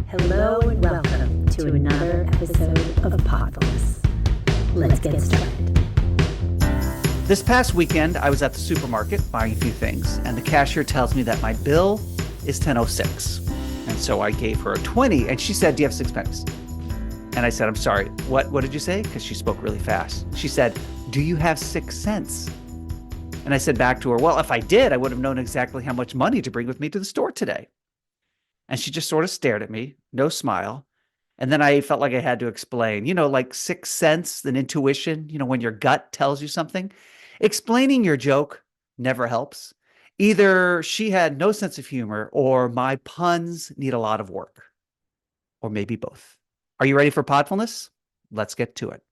Hello and welcome to another episode of Podfulness. Let's get started. This past weekend, I was at the supermarket buying a few things, and the cashier tells me that my bill is $10.06. And so I gave her a 20, and she said, "Do you have 6 pennies?" And I said, "I'm sorry, what did you say?" Because she spoke really fast. She said, "Do you have 6 cents?" And I said back to her, "Well, if I did, I would have known exactly how much money to bring with me to the store today." And she just sort of stared at me, no smile. And then I felt like I had to explain, like 6 cents, an intuition, when your gut tells you something. Explaining your joke never helps. Either she had no sense of humor or my puns need a lot of work, or maybe both. Are you ready for Podfulness? Let's get to it.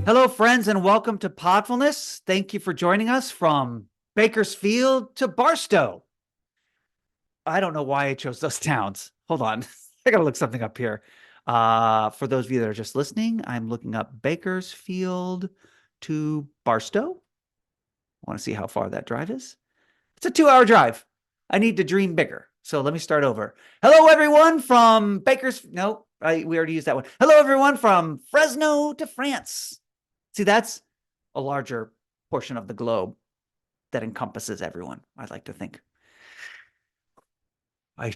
Hello, friends, and welcome to Podfulness. Thank you for joining us from Bakersfield to Barstow. I don't know why I chose those towns. Hold on. I got to look something up here. For those of you that are just listening, I'm looking up Bakersfield to Barstow. I want to see how far that drive is. It's a 2-hour drive. I need to dream bigger. So let me start over. Hello, everyone from we already used that one. Hello, everyone from Fresno to France. See, that's a larger portion of the globe that encompasses everyone, I'd like to think. I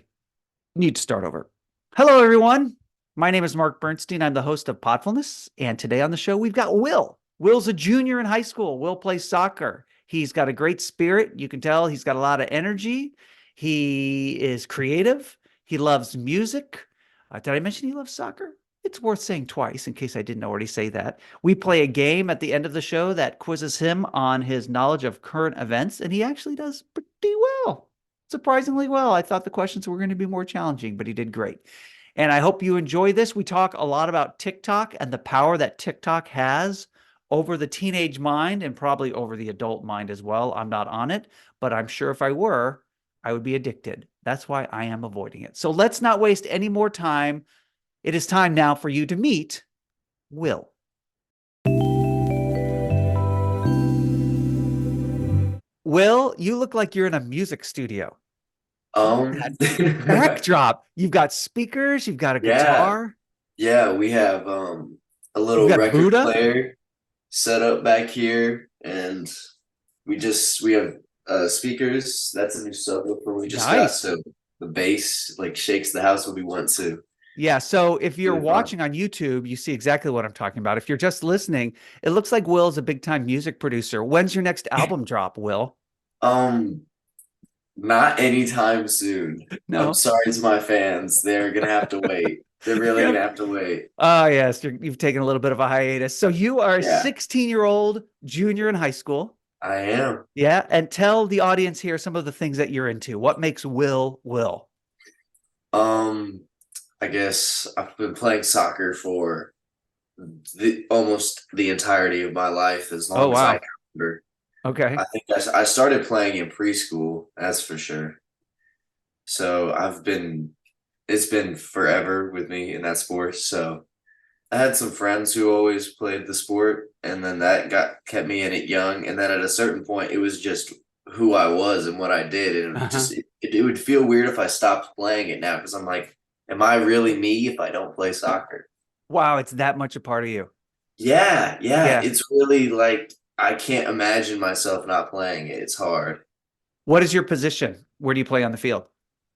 need to start over. Hello, everyone. My name is Mark Bernstein. I'm the host of Podfulness. And today on the show, we've got Will. Will's a junior in high school. Will plays soccer. He's got a great spirit. You can tell he's got a lot of energy. He is creative. He loves music. Did I mention he loves soccer? It's worth saying twice in case I didn't already say that. We play a game at the end of the show that quizzes him on his knowledge of current events, and he actually does pretty well. Surprisingly well. I thought the questions were going to be more challenging, but he did great. And I hope you enjoy this. We talk a lot about TikTok and the power that TikTok has over the teenage mind and probably over the adult mind as well. I'm not on it, but I'm sure if I were, I would be addicted. That's why I am avoiding it. So let's not waste any more time. It is time now for you to meet Will. Will, you look like you're in a music studio. That backdrop. You've got speakers. You've got a guitar. Yeah, we have a little record Buddha player set up back here, and we have speakers. That's a new subwoofer we just got, so the bass shakes the house when we want to. Yeah, so if you're watching on YouTube, you see exactly what I'm talking about. If you're just listening, it looks like Will's a big-time music producer. When's your next album drop, Will? Not anytime soon. No. I'm sorry to my fans. They're going to have to wait. They're really going to have to wait. Oh, yes. You've taken a little bit of a hiatus. So you are a 16-year-old junior in high school. I am. Yeah. And tell the audience here some of the things that you're into. What makes Will, Will? I guess I've been playing soccer for almost the entirety of my life, as long as I can remember. Okay. I think I started playing in preschool, that's for sure. So it's been forever with me in that sport. So I had some friends who always played the sport, and then that kept me in it young. And then at a certain point, it was just who I was and what I did. And it would feel weird if I stopped playing it now, because I'm like, am I really me if I don't play soccer? Wow, it's that much a part of you. Yeah. It's really I can't imagine myself not playing it. It's hard. What is your position? Where do you play on the field?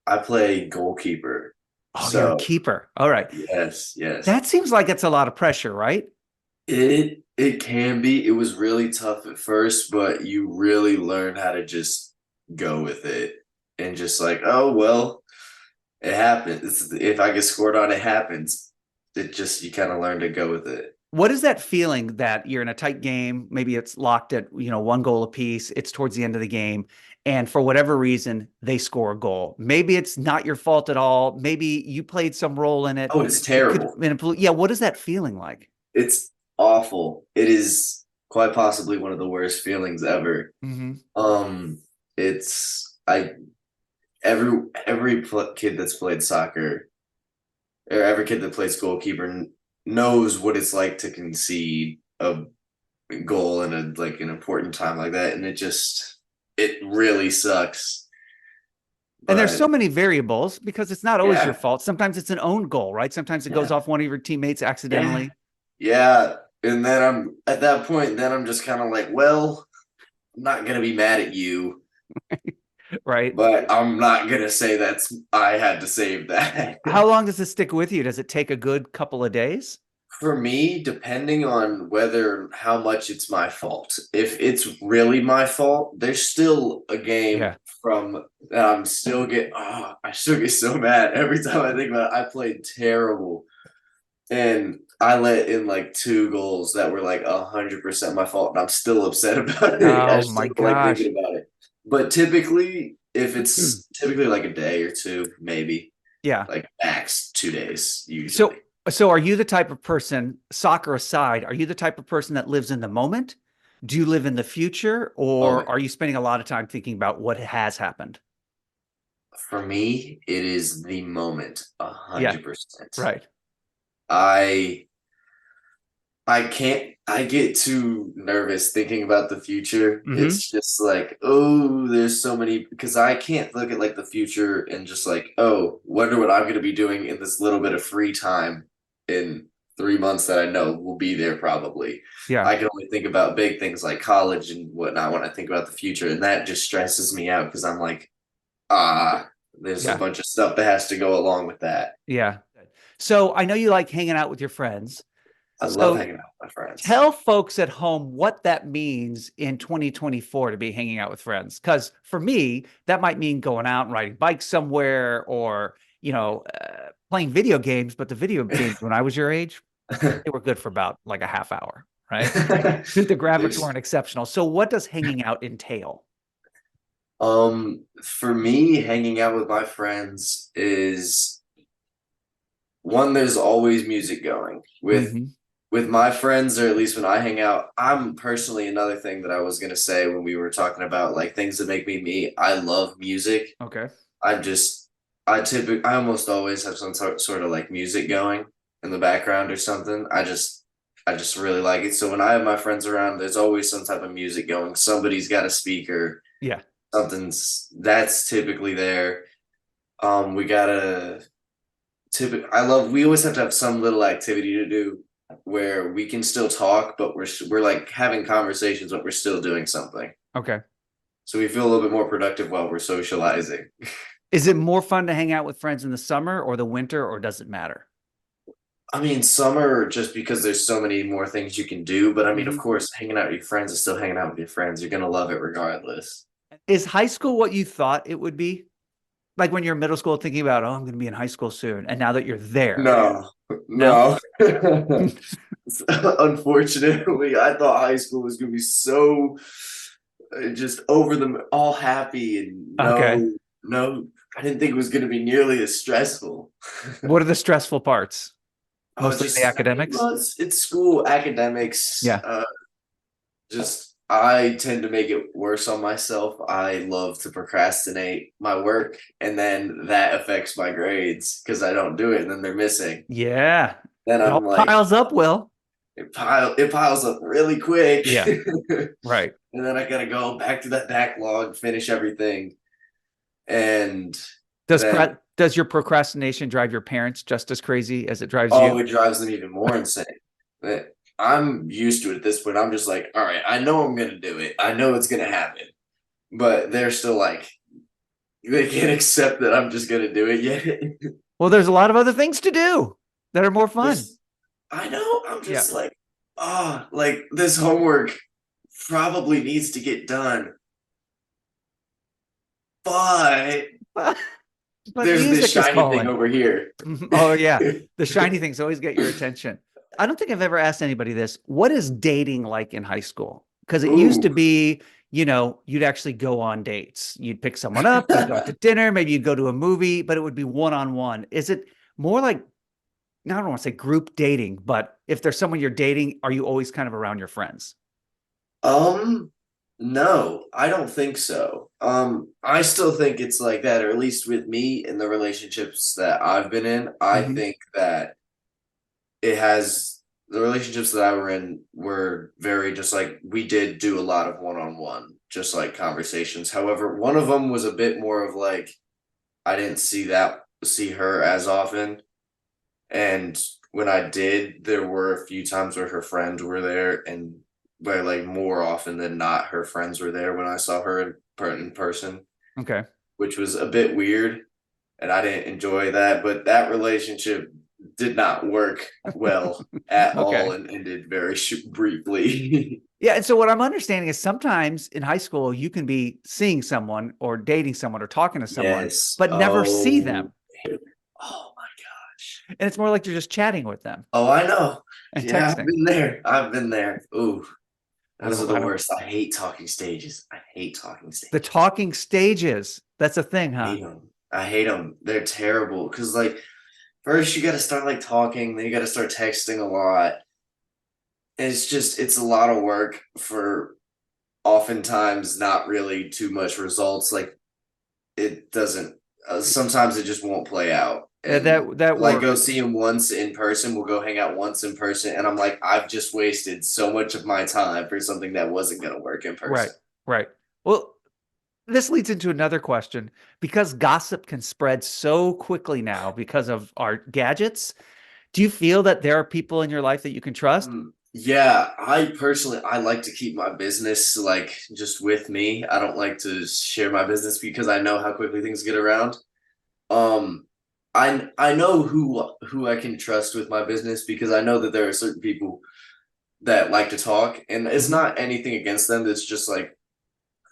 I play goalkeeper. Oh, you're a keeper. All right. Yes. That seems like it's a lot of pressure, right? It can be. It was really tough at first, but you really learn how to just go with it and just oh, well, it happens. If I get scored on, it happens. You kind of learn to go with it. What is that feeling that you're in a tight game? Maybe it's locked at, 1 goal apiece. It's towards the end of the game. And for whatever reason, they score a goal. Maybe it's not your fault at all. Maybe you played some role in it. Oh, it's terrible. What is that feeling like? It's awful. It is quite possibly one of the worst feelings ever. Mm-hmm. Every kid that's played soccer, or every kid that plays goalkeeper, knows what it's like to concede a goal in a like an important time like that, and it really sucks. And there's so But many variables because it's not always your yeah, fault. Sometimes it's an own goal, right? Sometimes it goes yeah, off one of your teammates yeah, accidentally, yeah. And then I'm at that point, then I'm just kind of like, well, I'm not gonna be mad at you, right? but I'm not gonna say I had to save that. How long does it stick with you? Does it take a good couple of days? For me, depending on whether how much it's my fault. If it's really my fault, there's still a game Yeah. from that I'm still get I still get so mad every time I think about it. I played terrible. And I let in like two goals that were like 100% my fault, and I'm still upset about it. I Oh my still don't like gosh. thinking about it. But typically, if it's typically like a day or two, maybe Yeah. like max 2 days So, usually. so are you the type of person, soccer aside, are you the type of person that lives in the moment? Do you live in the future, or Moment. are you spending a lot of time thinking about what has happened? For me, it is the moment, Yeah, 100%. right. I I can't. I get too nervous thinking about the future. Hmm. It's just like, oh, there's so many because I can't look at like the future and just like, oh, wonder what I'm going to be doing in this little bit of free time in 3 months that I know will be there probably. Yeah, I can only think about big things like college and whatnot when I think about the future, and that just stresses me out because I'm like, there's a yeah, bunch of stuff that has to go along with that. yeah. So I know you like hanging out with your friends. I love So hanging out with my friends. tell folks at home what that means in 2024 to be hanging out with friends. Because for me, that might mean going out and riding bikes somewhere or, playing video games. But the video games when I was your age, they were good for about like a half hour, right? The graphics There's weren't exceptional. So what does hanging out entail? For me, hanging out with my friends is one, there's always music going Hmm. with my friends, or at least when I hang out. I'm personally another thing that I was gonna say when we were talking about like things that make me me. I love music. Okay. I just I almost always have some sort of like music going in the background or something. I just really like it. So when I have my friends around, there's always some type of music going. Somebody's got a speaker, Yeah. something's that's typically there. We gotta we always have to have some little activity to do where we can still talk, but we're like having conversations, but we're still doing something. Okay. So we feel a little bit more productive while we're socializing. Is it more fun to hang out with friends in the summer or the winter, or does it matter? I mean, summer just because there's so many more things you can do, but I mean, of Hmm. course, hanging out with your friends is still hanging out with your friends. You're gonna love it regardless. Is high school what you thought it would be? Like when you're in middle school thinking about, oh, I'm going to be in high school soon. And now that you're there, No, no? no. Unfortunately, I thought high school was gonna be so just over them all happy and Okay. no, I didn't think it was gonna be nearly as stressful. What are the stressful parts? Oh, Mostly the just I mean, academics? well, it's school academics. Yeah. Just I tend to make it worse on myself. I love to procrastinate my work, and then that affects my grades because I don't do it, and then they're missing. Yeah. Then It all I'm like, piles up, Will. it piles up really quick, Yeah. and Right. then I gotta go back to that backlog, finish everything, and Does then does your procrastination drive your parents just as crazy as it drives you? oh, it drives them even more insane. But I'm used to it at this point. I'm just like, all right, I know I'm gonna do it. I know it's gonna happen, but they're still like, they can't accept that I'm just gonna do it yet. Well, there's a lot of other things to do that are more fun. There's, I know. I'm Yeah. just like, like this homework probably needs to get done, but But there's this music is shiny thing calling. over here. Mhm. Oh, yeah. The shiny things always get your attention. I don't think I've ever asked anybody this. What is dating like in high school? Because it used to Ooh. be, you'd actually go on dates. You'd pick someone up, you'd go out to dinner, maybe you'd go to a movie, but it would be one-on-one. Is it more like, I don't want to say group dating, but if there's someone you're dating, are you always kind of around your friends? Um, no, I don't think so. I still think it's like that, or at least with me in the relationships that I've been in, I Hmm. think that it has. the relationships that I were in were very just like we did do a lot of one-on-one, just like conversations. However, one of them was a bit more of like I didn't see her as often. And when I did, there were a few times where her friends were there, and where like more often than not, her friends were there when I saw her in person, Okay. which was a bit weird, and I didn't enjoy that. But that relationship did not work well at all, Okay. and ended very briefly. Yeah. And so what I'm understanding is sometimes in high school, you can be seeing someone or dating someone or talking to someone, Yes. but never see Oh. them. Oh my gosh. And it's more like you're just chatting with them Oh, I know. and Yeah, I've texting. been there. I've been there. Ooh, those are the I don't, worst. I hate talking stages. I hate talking the stages. talking stages. That's a thing, I huh? hate them. I hate them. They're terrible. Cause like first you got to start like talking, then you got to start texting a lot. It's a lot of work for oftentimes not really too much results. Like it doesn't. Sometimes it just won't play out. Yeah, And that like go works. see him once in person. We'll go hang out once in person, and I'm like, I've just wasted so much of my time for something that wasn't gonna work in Right. person. Right. Well, this leads into another question because gossip can spread so quickly now because of our gadgets. Do you feel that there are people in your life that you can trust? Yeah, I personally I like to keep my business like just with me. I don't like to share my business because I know how quickly things get around. Um, I know who I can trust with my business because I know that there are certain people that like to talk, and it's Hmm. not anything against them. It's just like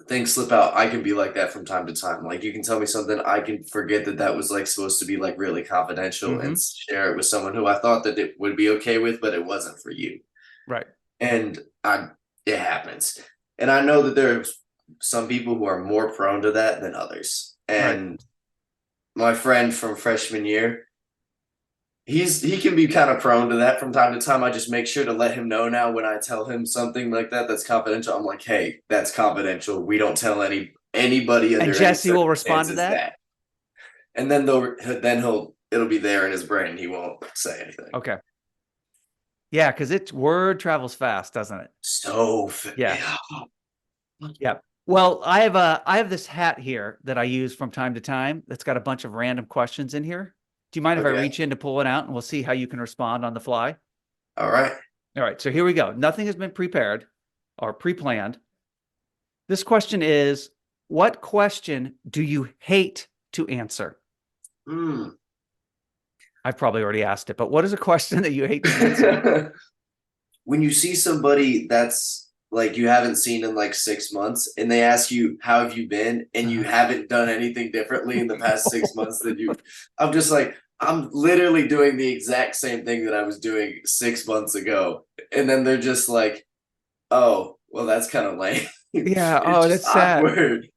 things slip out. I can be like that from time to time. Like you can tell me something, I can forget that that was like supposed to be like really confidential Hmm. and share it with someone who I thought that it would be okay with, but it wasn't for you. Right. And I it happens. And I know that there are some people who are more prone to that than others. Right. And my friend from freshman year, he can be kind of prone to that from time to time. I just make sure to let him know now when I tell him something like that that's confidential. I'm like, hey, that's confidential. We don't tell anybody And under any Jesse will respond to circumstances that. that. And then it'll be there in his brain. He won't say anything. Okay. Yeah, because it's word travels fast, doesn't it? So Yeah. yeah. Yeah. Well, I have this hat here that I use from time to time that's got a bunch of random questions in here. Do you mind if I Okay. reach in to pull it out and we'll see how you can respond on the fly? All right. All right, so here we go. Nothing has been prepared or pre-planned. This question is, what question do you hate to answer? Hmm. I've probably already asked it, but what is a question that you hate to answer? When you see somebody that's like you haven't seen in like 6 months and they ask you how have you been and you haven't done anything differently in the past 6 months that you I'm just like I'm literally doing the exact same thing that I was doing 6 months ago. And then they're just like, oh, well, that's kind of lame. Yeah, It's oh, just that's sad. awkward.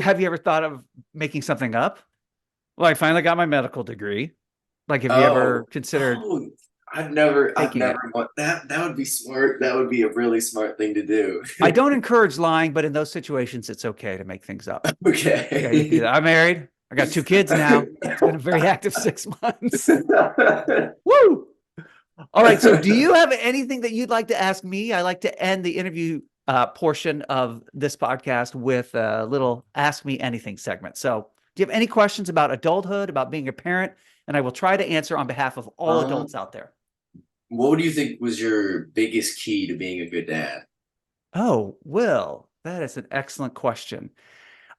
Have you ever thought of making something up? Well, I finally got my medical degree. Like, have you ever Oh, considered oh, I've faking it? never want that. That would be smart. That would be a really smart thing to do. I don't encourage lying, but in those situations, it's okay to make things up. Yeah, you can do Okay. that. I'm married. I got 2 kids now. It's been a very active 6 months. Woo! All right. So, do you have anything that you'd like to ask me? I like to end the interview portion of this podcast with a little Ask Me Anything segment. So, do you have any questions about adulthood, about being a parent? And I will try to answer on behalf of all um, adults out there. what do you think was your biggest key to being a good dad? Oh, Will, that is an excellent question.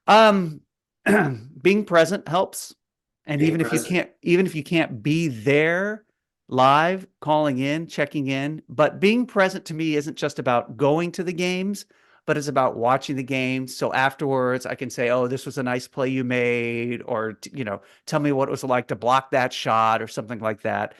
Um, being present helps. And Being present. even if you can't be there live, calling in, checking in, but being present to me isn't just about going to the games, but it's about watching the games. So afterwards I can say, oh, this was a nice play you made, or, tell me what it was like to block that shot or something like that.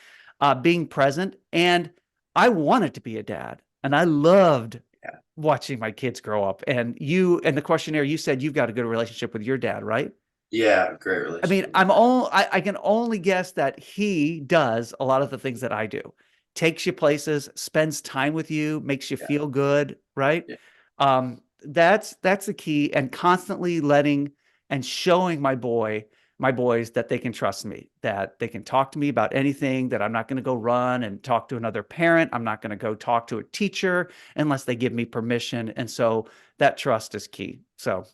Being present. And I wanted to be a dad and I loved Yeah. watching my kids grow up. And the questionnaire, you said you've got a good relationship with your dad, right? Yeah, great I mean, relationship with my dad. I can only guess that he does a lot of the things that I do. Takes you places, spends time with you, makes you Yeah. feel good, right? Yeah. That's the key, and constantly letting and showing my boy my boys that they can trust me, that they can talk to me about anything, that I'm not going to go run and talk to another parent. I'm not going to go talk to a teacher unless they give me permission. And so that trust is key. So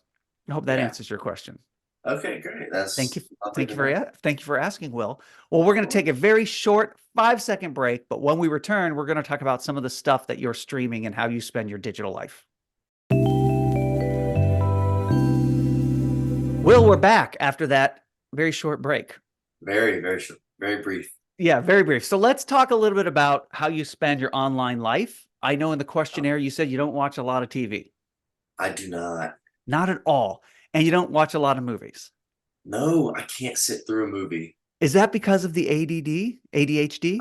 I hope that Yeah. answers your question. Okay, great. That's Thank you. lovely Thank you to know. thank you for asking, Will. Well, we're going to take a very short 5-second break, but when we return, we're going to talk about some of the stuff that you're streaming and how you spend your digital life. Will, we're back after that very short break. Very, very short, very brief. Yeah, very brief. So let's talk a little bit about how you spend your online life. I know in the questionnaire you said you don't watch a lot of TV. I do not. Not at all. And you don't watch a lot of movies. No, I can't sit through a movie. Is that because of the ADHD?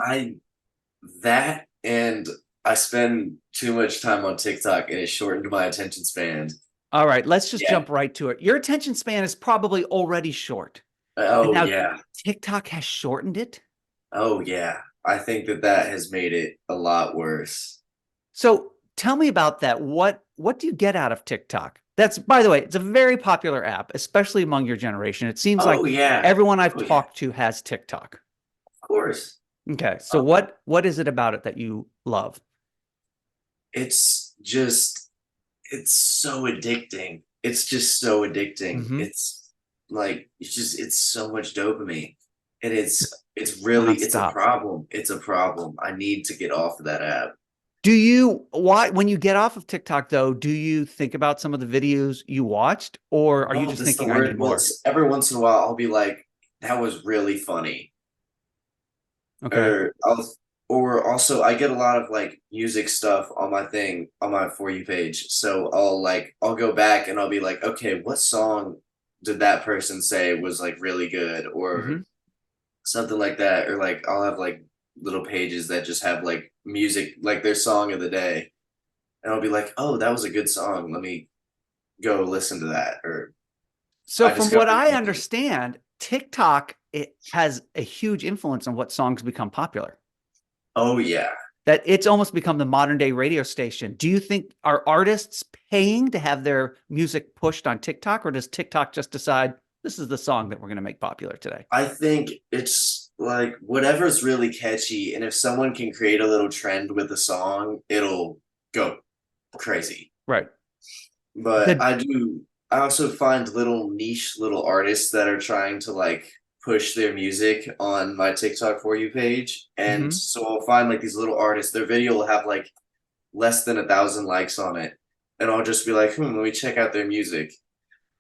That and I spend too much time on TikTok and it shortened my attention span. All right, let's just Yeah. jump right to it. Your attention span is probably already short. And Oh now yeah. TikTok has shortened it. Oh yeah. I think that has made it a lot worse. So tell me about that. What do you get out of TikTok? That's, by the way, it's a very popular app, especially among your generation. It seems like Oh yeah. everyone I've Oh, yeah. talked to has TikTok. Of course. Okay, so what is it about it that you love? It's so addicting. It's just so addicting. Mhm. It's like it's so much dopamine. And it's really it's a Nonstop. problem. It's a problem. I need to get off of that app. When you get off of TikTok though, do you think about some of the videos you watched, or are you No, just that's the thinking I need word. more? Every once in a while I'll be like, that was really funny. Okay. Or also I get a lot of like music stuff on my thing on my For You page. So I'll go back and I'll be like, okay, what song did that person say was like really good or Mhm. something like that? Or like I'll have like little pages that just have like music, like their song of the day. And I'll be like, oh, that was a good song. Let me go listen to that. Or So I from what discovered I understand, TikTok, it has a huge influence on what songs become popular. oh yeah. That it's almost become the modern day radio station. Do you think are artists paying to have their music pushed on TikTok, or does TikTok just decide this is the song that we're going to make popular today? I think it's like whatever's really catchy, and if someone can create a little trend with a song, it'll go crazy. Right. But The, I also find little niche little artists that are trying to like push their music on my TikTok For You page. And Mhm. so I'll find like these little artists, their video will have like less than 1,000 likes on it. And I'll just be like, let me check out their music.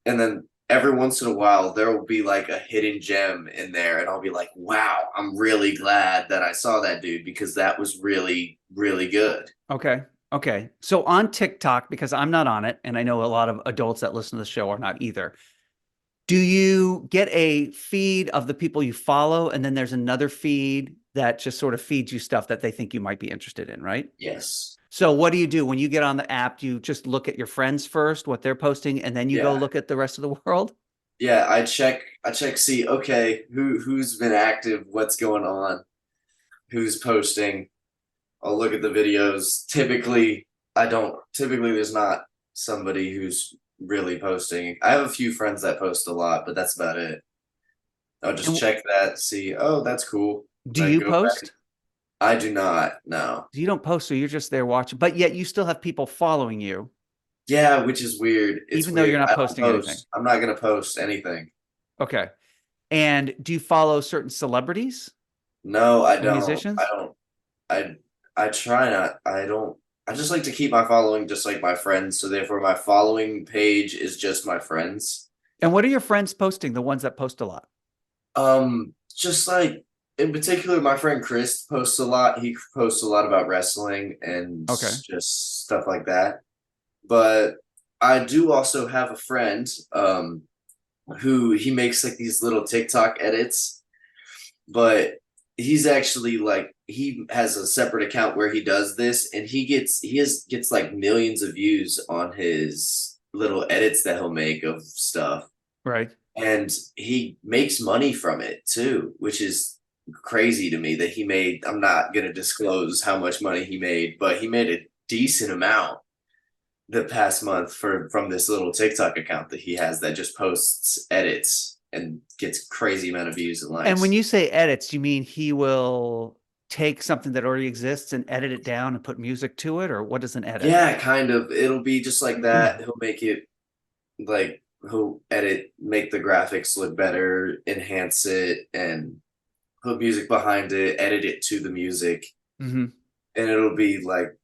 And then every once in a while there will be like a hidden gem in there and I'll be like, wow, I'm really glad that I saw that dude because that was really, really good. Okay. Okay. So on TikTok, because I'm not on it, and I know a lot of adults that listen to the show are not either, do you get a feed of the people you follow, and then there's another feed that just sort of feeds you stuff that they think you might be interested in, right? Yes. So what do you do when you get on the app? Do you just look at your friends first, what they're posting, and then you go Yeah. look at the rest of the world? Yeah, I check, see, okay, who's been active, what's going on, who's posting. I'll look at the videos. Typically there's not somebody who's really posting. I have a few friends that post a lot, but that's about it. I'll just And check that, see, oh, that's cool. do Then you go back. post? I do not, no. You don't post, so you're just there watching, but yet you still have people following you, Yeah, which is weird. It's even though you're weird. not I don't posting anything. post. I'm not gonna post anything. Okay. And do you follow certain celebrities No, I or don't. I musicians? don't. I I try not. I don't. I just like to keep my following just like my friends. So therefore, my following page is just my friends. And what are your friends posting? The ones that post a lot? Just like in particular, my friend Chris posts a lot. He posts a lot about wrestling and Okay. just stuff like that. But I do also have a friend who he makes like these little TikTok edits, but he's actually like he has a separate account where he does this and gets like millions of views on his little edits that he'll make of stuff. Right. And he makes money from it too, which is crazy to me that he made. I'm not going to disclose how much money he made, but he made a decent amount the past month from this little TikTok account that he has that just posts edits. and gets crazy amount of views and likes. And when you say edits, you mean he will take something that already exists and edit it down and put music to it, or what is an edit? Yeah, kind of. It'll be just like that. He'll make it like he'll make the graphics look better, enhance it, and put music behind it, edit it to the music, Mhm. and it'll be like,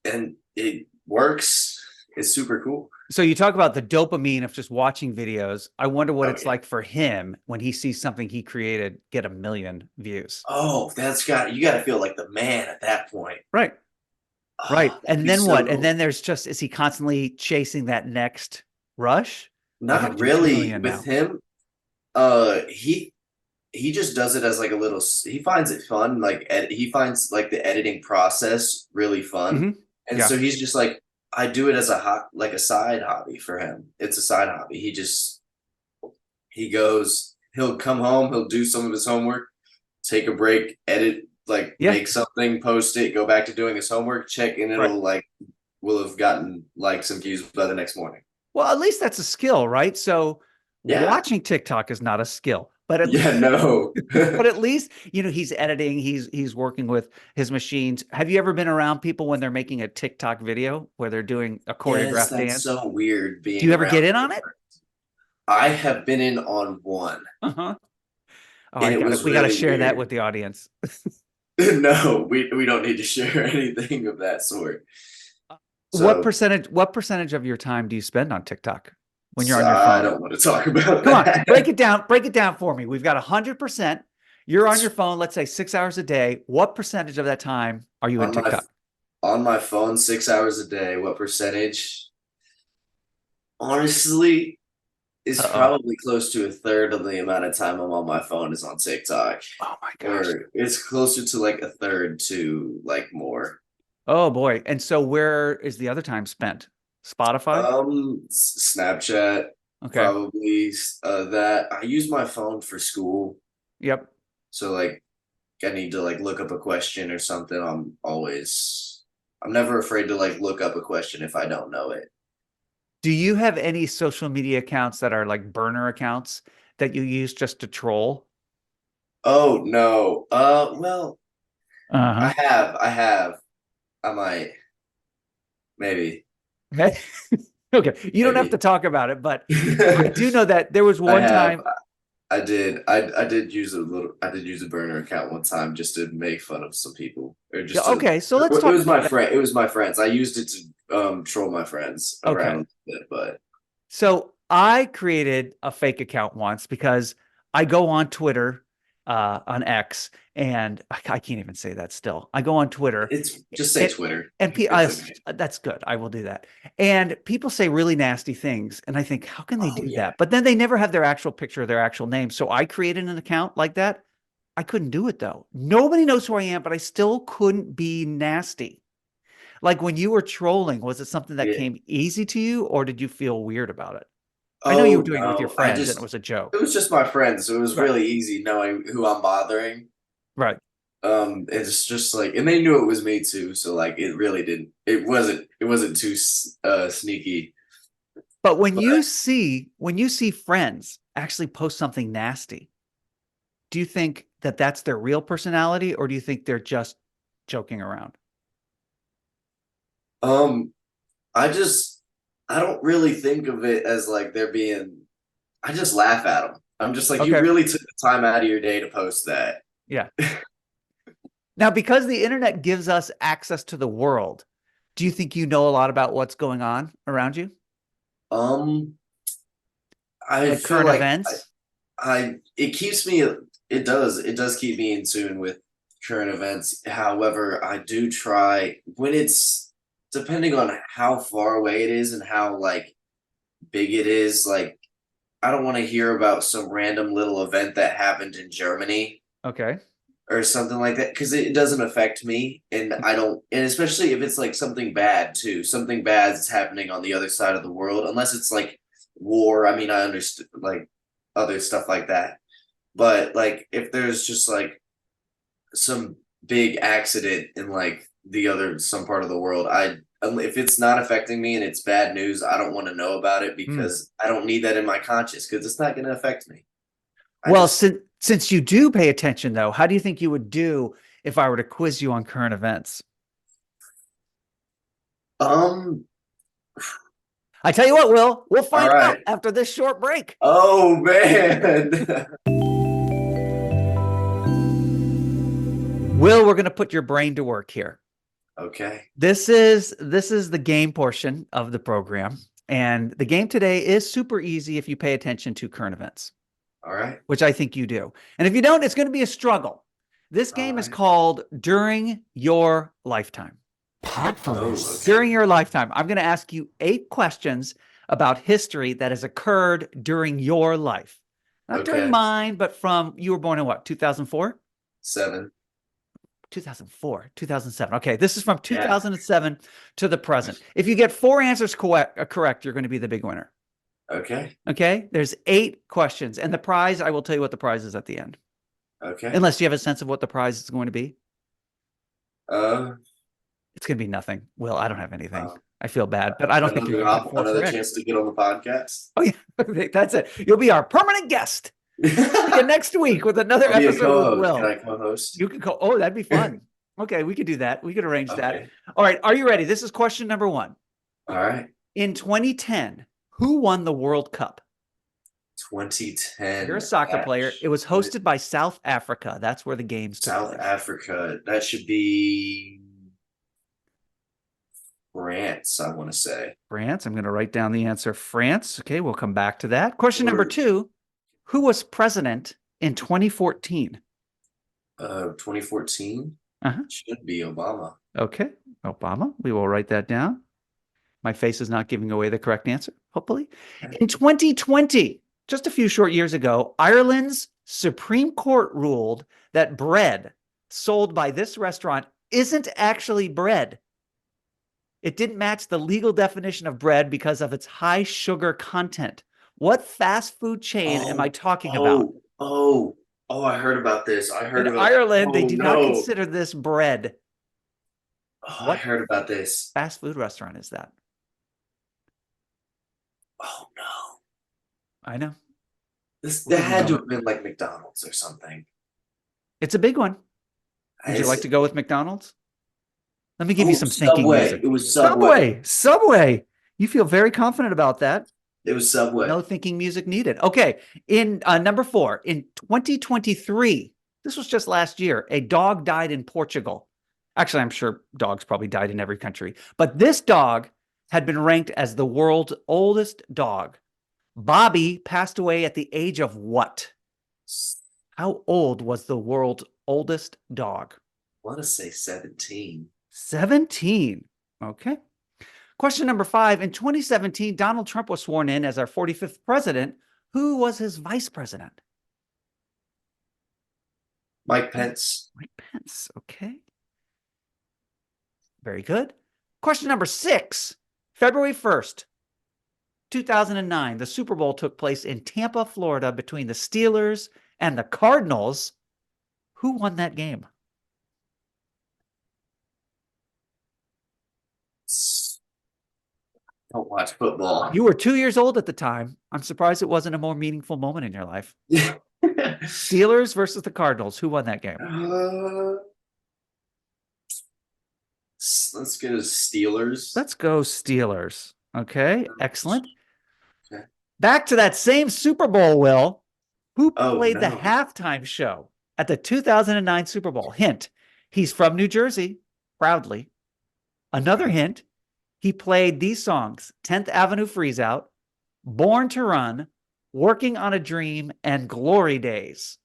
and it works. It's super cool. So you talk about the dopamine of just watching videos. I wonder what Oh, it's yeah. like for him when he sees something he created get 1 million views. Oh, you got to feel like the man at that point. Right. Oh, Right. that'd And be then so what? cool. And then is he constantly chasing that next rush? I gotta Not do 2 really million with now. him. He just does it as like a little. He finds it fun. Like he finds like the editing process really fun, Mhm. and Yeah. so he's just like, I do it as like a side hobby for him. It's a side hobby. He'll come home, he'll do some of his homework, take a break, edit, like Yeah. make something, post it, go back to doing his homework, check, and Right. it'll like will have gotten likes and views by the next morning. Well, at least that's a skill, right? So Yeah. watching TikTok is not a skill, but at Yeah, no. but at least, he's editing, he's working with his machines. Have you ever been around people when they're making a TikTok video where they're doing a Yes, choreographed that's dance? so weird Do being you ever get around in on it? different. I have been in on one, Uh-huh. Oh, and it was we gotta really share that weird. with the audience. No, we don't need to share anything of that sort. What So, percentage of your time do you spend on TikTok when you're on your I phone? don't want to talk about Come on, that. break it down for me. We've got 100%. You're on your phone, let's say 6 hours a day. What percentage of that time are you in on my TikTok? on my phone 6 hours a day. What percentage? Honestly, is Uh-oh. probably close to a third of the amount of time I'm on my phone is on TikTok, Oh my gosh. or it's closer to like a third to like more. Oh boy. And so where is the other time spent? Spotify? Snapchat, Okay. probably that. I use my phone for school, Yep. so like I need to like look up a question or something. I'm never afraid to like look up a question if I don't know it. Do you have any social media accounts that are like burner accounts that you use just to troll? Oh no. Well, Uh-huh. I have. I might. Maybe. Okay. Okay. You don't have to Maybe. talk about it, but I do know that there was I one have. time. I did. I did use I did use a burner account one time just to make fun of some people, or Yeah, just to. okay, so let's It talk was my about that. friend. It was my friends. I used it to troll my friends Okay. around a bit, but So I created a fake account once because I go on Twitter, on X, and I can't even say that still. I go on Twitter it's just say and, Twitter. and It's okay. that's good. I will do that. And people say really nasty things. And I think, how can they Oh do yeah. that? But then they never have their actual picture, their actual name. So I created an account like that. I couldn't do it though. Nobody knows who I am, but I still couldn't be nasty. Like when you were trolling, was it something that Yeah. came easy to you or did you feel weird about it? I know you were Oh doing it with your no. friends and it was a It joke. was just my friends, so it was Right. really easy knowing who I'm bothering. Right. It's just like, and they knew it was me too, so like it really didn't. It wasn't too sneaky. But But when you see friends actually post something nasty, do you think that that's their real personality or do you think they're just joking around? um, I don't really think of it as like they're being. I just laugh at them. I'm just like, you Okay. really took the time out of your day to post that. Yeah. Now, because the internet gives us access to the world, do you think you know a lot about what's going on around you? Um, I Like feel current like events? it keeps me. It does keep me in tune with current events. However, I do try when it's depending on how far away it is and how like big it is. Like I don't want to hear about some random little event that happened in Germany Okay. or something like that because it doesn't affect me, and I don't. And especially if it's like something bad too, something bad is happening on the other side of the world. Unless it's like war. I mean, I understand like other stuff like that. But like if there's just like some big accident in like the other some part of the world, if it's not affecting me and it's bad news, I don't want to know about it Hmm. because I don't need that in my conscience because it's not going to affect me. Well, since you do pay attention, though, how do you think you would do if I were to quiz you on current events? um, I tell you what, Will, we'll all find out right. after this short break. Oh man. Will, we're going to put your brain to work here. Okay. This is the game portion of the program, and the game today is super easy if you pay attention to current events, All right. which I think you do. And if you don't, it's going to be a struggle. This game is called During Your Lifetime. Podfulness. Okay. During your lifetime, I'm going to ask you 8 questions about history that has occurred during your life. Not during Okay. mine, but from, you were born in what, 2004? 7. 2004, 2007. Okay, this is from 2007 to the present. If you get 4 answers correct, you're going to be the big winner. Okay. Okay, there's 8 questions. And the prize, I will tell you what the prize is at the end. Okay. Unless you have a sense of what the prize is going to be. It's going to be nothing. Well, I don't have anything. I feel bad, but I don't think you're going to another chance to get on the podcast. Oh, yeah, that's it. You'll be our permanent guest next week with another I'll be a episode with co-host. Will. Can I co-host? You can go. Oh, that'd be fun. Okay, we could do that. We could arrange that. Okay. All right, are you ready? This is question number 1. All right. In 2010, who won the World Cup? 2010. You're a soccer player. It was hosted by South Africa. That's where the games took South place. Africa. That should be France, I want to say. France. I'm going to write down the answer. France. Okay, we'll come back to that. Question number Or- 2, who was president in 2014? 2014 Uh-huh. should be Obama. Okay, Obama. We will write that down. My face is not giving away the correct answer, hopefully. In 2020, just a few short years ago, Ireland's Supreme Court ruled that bread sold by this restaurant isn't actually bread. It didn't match the legal definition of bread because of its high sugar content. What fast food chain am I talking about? I heard about this. In Ireland, they do not consider this bread. I What heard about this. fast food restaurant is that? Oh no. I know. That had to have been like McDonald's or something. It's a big one. Would you like to go with McDonald's? Let me give you some thinking Subway. music. It was Subway. Subway. You feel very confident about that. It was Subway. No thinking music needed. Okay. In number 4, in 2023, this was just last year, a dog died in Portugal. Actually, I'm sure dogs probably died in every country. But this dog had been ranked as the world's oldest dog. Bobby passed away at the age of what? How old was the world's oldest dog? I want to say 17. 17. Okay. Question number 5. In 2017, Donald Trump was sworn in as our 45th president. Who was his vice president? Mike Pence. Mike Pence. Okay. Very good. Question number 6. February 1st, 2009, the Super Bowl took place in Tampa, Florida, between the Steelers and the Cardinals. Who won that game? Don't watch football. You were 2 years old at the time. I'm surprised it wasn't a more meaningful moment in your life. Steelers versus the Cardinals. Who won that game? Let's get a Steelers. Let's go Steelers. Okay, excellent. Okay. Back to that same Super Bowl, Will. Who played the no. halftime show at the 2009 Super Bowl? Hint, he's from New Jersey, proudly. Another hint, he played these songs, 10th Avenue Freeze Out, Born to Run, Working on a Dream, and Glory Days.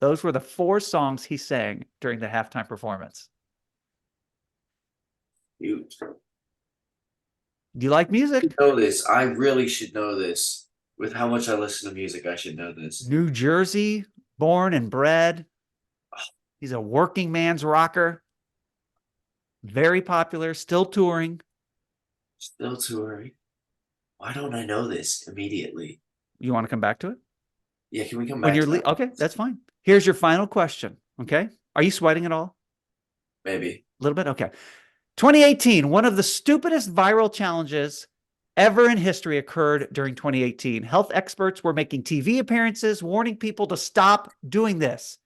Those were the 4 songs he sang during the halftime performance. You Do you like music? should know this. I really should know this. With how much I listen to music, I should know this. New Jersey, born and bred. He's a working man's rocker. Very popular, still touring. Still touring. Why don't I know this immediately? You want to come back to it? Yeah, can we come back to that? Okay, that's fine. Here's your final question. Okay. Are you sweating at all? Maybe. A little bit? Okay. 2018, one of the stupidest viral challenges ever in history occurred during 2018. Health experts were making TV appearances, warning people to stop doing this.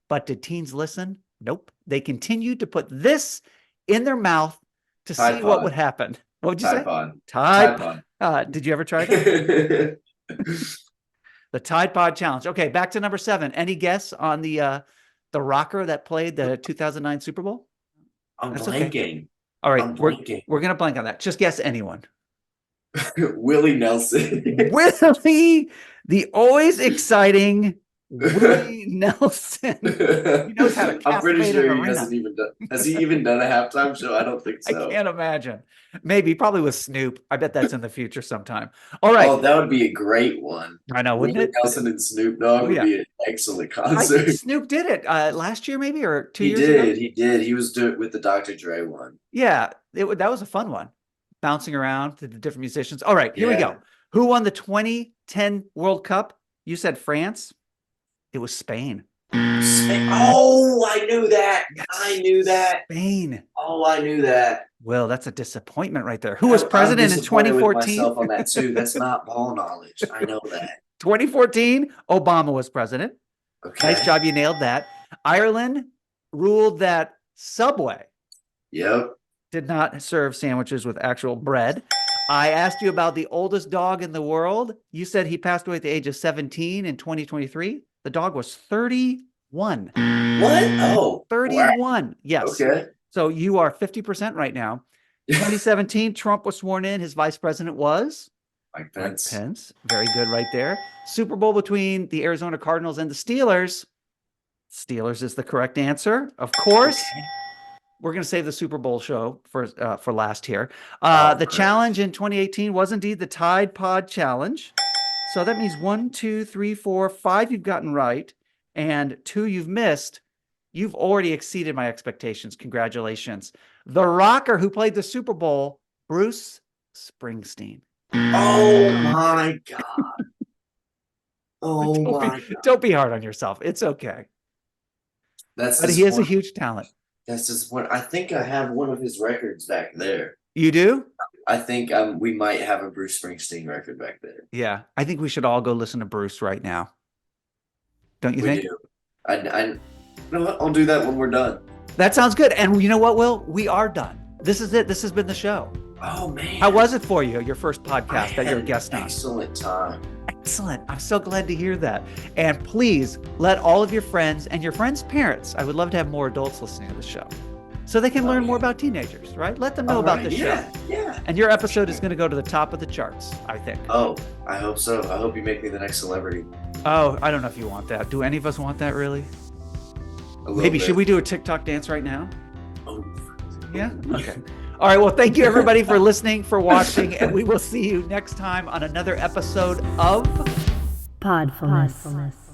But did teens listen? Nope. They continued to put this in their mouth to Tide see what Pod. would happen. What would you Tide say? Pod. Tide Tide Pod. Did you ever try that? Pod. The Tide Pod Challenge. Okay, back to number 7. Any guess on the rocker that played the 2009 Super Bowl? I'm That's okay. blanking. All right, I'm we're blanking. going to blank on that. Just guess anyone. Willie Nelson. Willie, the always exciting Willie Nelson. He knows how to I'm pretty captivate sure an he arena. hasn't even done. Has he even done a halftime show? I don't think so. I can't imagine. Maybe, probably with Snoop. I bet that's in the future sometime. All right. Oh, that would be a great one. I know, wouldn't Willie it? Nelson and Snoop Dogg would be an excellent I concert. think Snoop did it last year, maybe, or 2 He years ago. did. He did. He was doing it with the Dr. Dre one. Yeah, that was a fun one. Bouncing around to the different musicians. All right, here we Yeah. go. Who won the 2010 World Cup? You said France. It was Spain. Oh, I knew that. Yes. I knew that. Spain. Oh, I knew that. Well, that's a disappointment right there. Who was I'm president in disappointed with 2014? myself on that too. That's not ball knowledge. I know that. 2014, Obama was president. Okay. Nice job. You nailed that. Ireland ruled that Subway Yep. did not serve sandwiches with actual bread. I asked you about the oldest dog in the world. You said he passed away at the age of 17 in 2023. The dog was 31. What? Oh, 31. wow. Yes. Okay. So you are 50% right now. 2017, Trump was sworn in. His vice president was Mike Mike Pence. Pence. Very good right there. Super Bowl between the Arizona Cardinals and the Steelers. Steelers is the correct answer. Of course. Okay. We're going to save the Super Bowl show for last here. Oh, the great. challenge in 2018 was indeed the Tide Pod Challenge. So that means 1, 2, 3, 4, 5 you've gotten right, and 2 you've missed. You've already exceeded my expectations. Congratulations. The rocker who played the Super Bowl, Bruce Springsteen. Oh my God. Oh my God. Don't be hard on yourself. It's okay. That's But he is a huge talent. That's just what I think. I have one of his records back there. You do? I think we might have a Bruce Springsteen record back there. Yeah. I think we should all go listen to Bruce right now. Don't you We think? do. You know what? I'll do that when we're done. That sounds good. And you know what, Will? We are done. This is it. This has been the show. Oh man. How was it for you, your first podcast that I you're a had guest an on? excellent time. Excellent. I'm so glad to hear that. And please let all of your friends and your friends' parents, I would love to have more adults listening to the show so they can learn more about teenagers, right? Let them know about this show. Yeah. And your episode is going to go to the top of the charts, I think. Oh, I hope so. I hope you make me the next celebrity. Oh, I don't know if you want that. Do any of us want that, really? A little Maybe. bit. Should we do a TikTok dance right now? Oh. Yeah? Okay. All right. Well, thank you, everybody, for listening, for watching, and we will see you next time on another episode of Podfulness.